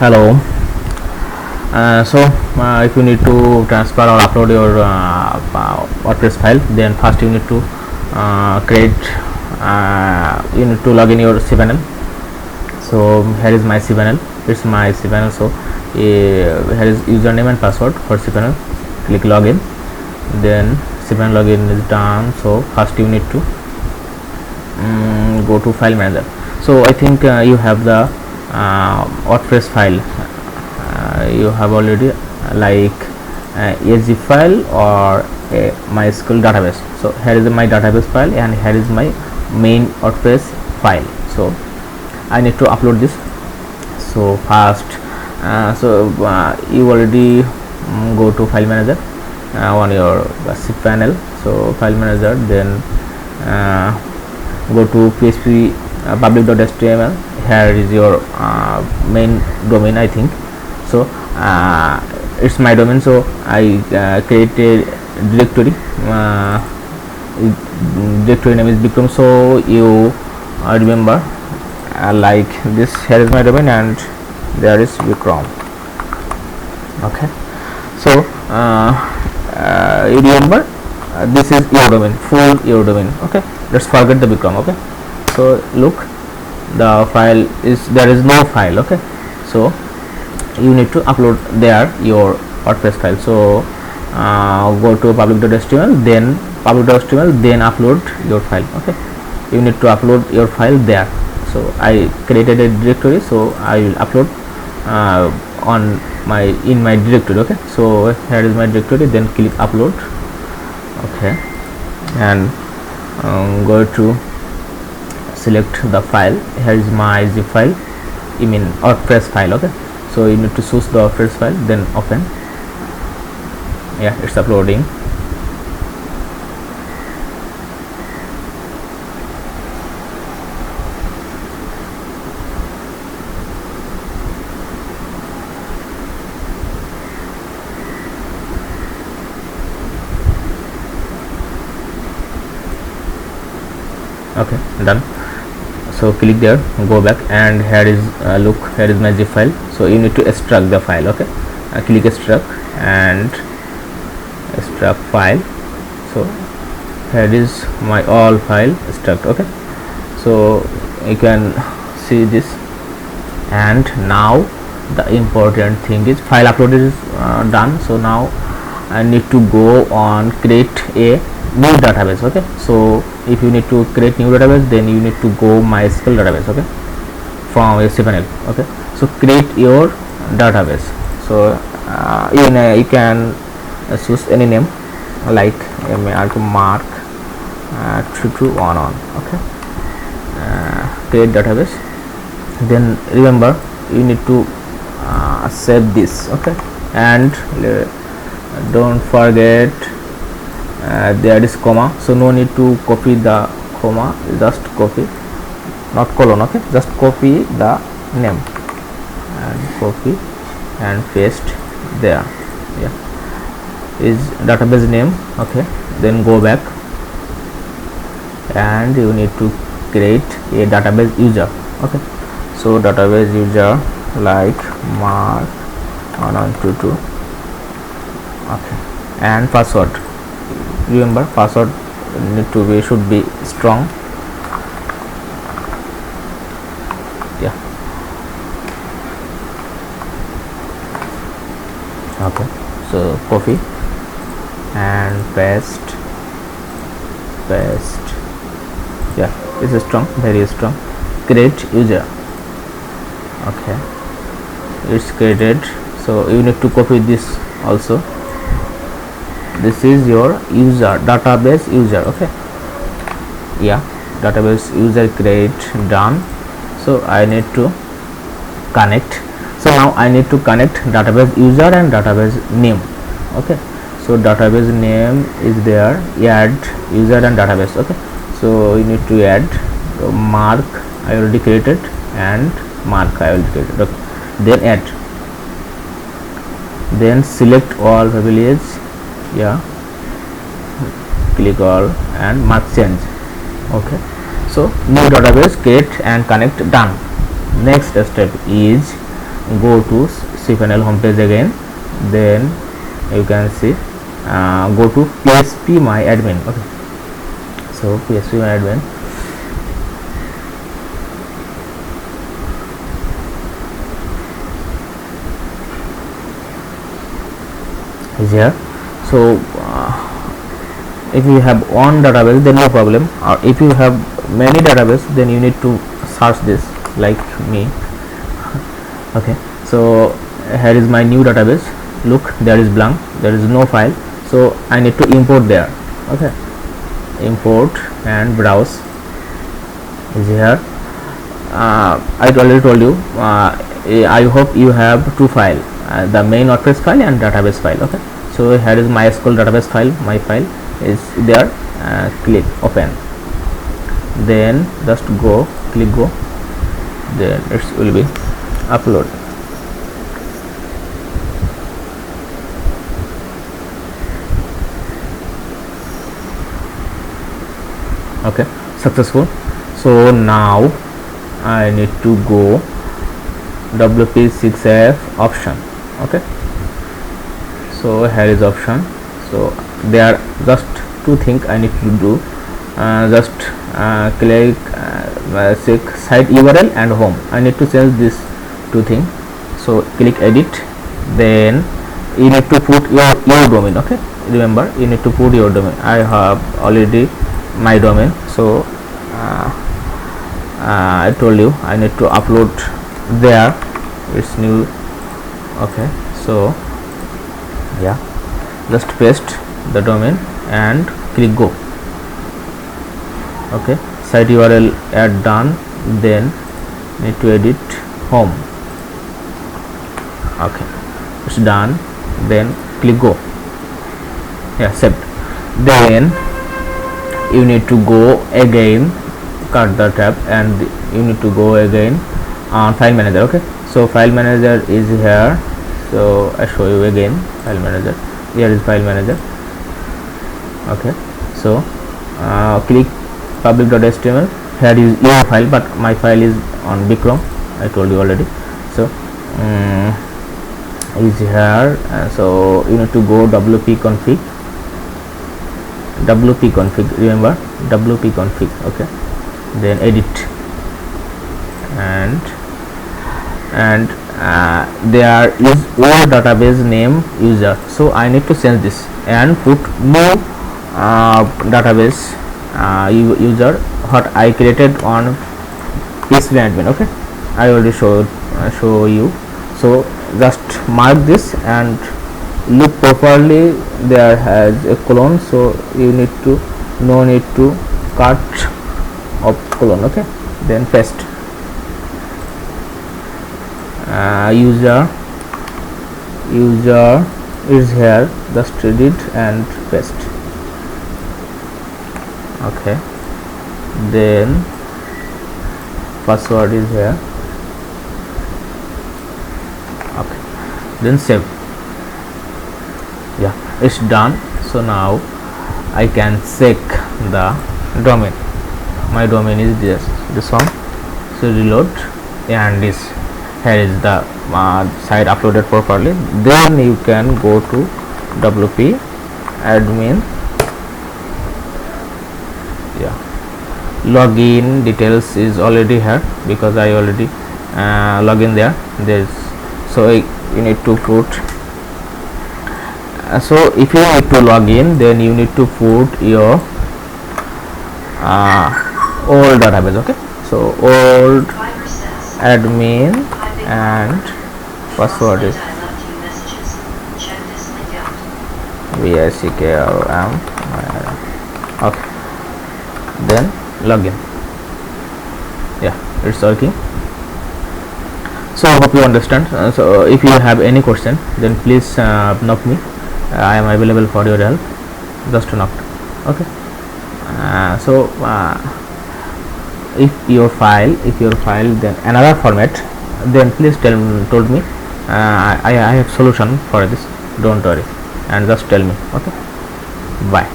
Hello. If you need to transfer or upload your WordPress file, then first you need to create. You need to log in your cPanel. So here is my cPanel. It's my cPanel. So here is username and password for cPanel. Click login. Then cPanel login is done. So first you need to go to file manager. So I think you have the WordPress file. You have already like AZ file or a MySQL database. So here is my database file and here is my main WordPress file. So I need to upload this. So first you already go to file manager on your cPanel. So file manager, then go to php public.html. Here is your main domain, I think. So it's my domain, so I create a directory. Directory name is Bikram. So you remember like this. Here is my domain and there is Bikram. Okay, so you remember this is your domain, full your domain. Okay, let's forget the Bikram. Okay, so look, the file is, there is no file. Okay, so you need to upload there your WordPress file. So go to public.html, then upload your file. Okay, you need to upload your file there. So I created a directory, so I will upload in my directory. Okay, so here is my directory, then click upload. Okay, and go to select the file. Here is my zip file, I mean WordPress file. Okay, so you need to choose the WordPress file, then open. Yeah, it's uploading. Okay, done. So click there, go back, and here is look, here is my zip file. So you need to extract the file. Okay, click extract and extract file. So here is my all file extract. Okay, so you can see this. And now the important thing is file upload is done. So now I need to go on create a new database. Okay, so if you need to create new database, then you need to go MySQL database. Okay, from a cPanel. Okay, so create your database. So you can choose any name like mark 2211. Okay, create database. Then remember you need to save this. Okay, and don't forget there is comma, so no need to copy the comma, just copy, not colon. Okay, just copy the name and copy and paste there. Yeah, is database name. Okay, then go back and you need to create a database user. Okay, so database user like mark 1122. Okay, and password, remember password should be strong. Yeah, okay, so copy and paste. Yeah, it's strong, very strong. Create user. Okay, it's created. So you need to copy this also. This is your user, database user. Okay, yeah, database user create, done. So I need to connect. So now I need to connect database user and database name. Okay, so database name is there, add user and database. Okay, so you need to add mark, I already created, and mark I already created. Okay, then add, then select all privileges. Yeah, click all and mark change. Okay, so new database create and connect, done. Next step is go to cpanel homepage again, then you can see go to php my admin. Okay, so php my admin, is here. So if you have one database, then no problem, or if you have many database, then you need to search this like me. Okay, so here is my new database. Look, there is blank, there is no file, so I need to import there. Okay, import and browse is here. I already told you, I hope you have two file, the main WordPress file and database file. Okay, so here is MySQL database file, my file is there. Click open, then just go, click go, then it will be upload. Okay, successful. So now I need to go WP6F option. Okay, so here is option. So there are just two things I need to do. Just click check site URL and home. I need to change these two things. So click edit, then you need to put your domain. Okay, remember you need to put your domain. I have already my domain, so I told you I need to upload there. It's new. Okay, so yeah, just paste the domain and click go. Okay, site URL add done, then need to edit home. Okay, it's done, then click go. Yeah, saved. Then you need to go again, cut the tab, and you need to go again on file manager. Okay, so file manager is here, so I show you again file manager. Here is file manager. Okay, so click public.html. here is your file, but my file is on Bicrom, I told you already. So is here, so you need to go wp config, remember wp config. Okay, then edit, and there is old database name user, so I need to change this and put new database user what I created on PHP admin. Okay, I already show you. So just mark this and look properly, there has a colon, so you need to no need to cut of colon. Okay, then paste. User is here, just edit and paste. Okay, then password is here. Okay, then save. Yeah, it's done. So now I can check the domain. My domain is this one. So reload, and this here is the site uploaded properly. Then you can go to WP admin. Yeah, login details is already here because I already log in there. So you need to put. So if you need to log in, then you need to put your old database. Okay, so old admin and password is VICKRM. Okay, then login. Yeah, it's working. So I hope you understand. So if you have any question, then please knock me. I am available for your help. Just knock. Okay. So if your file then another format, then please told me. I have solution for this. Don't worry, and just tell me. Okay. Bye.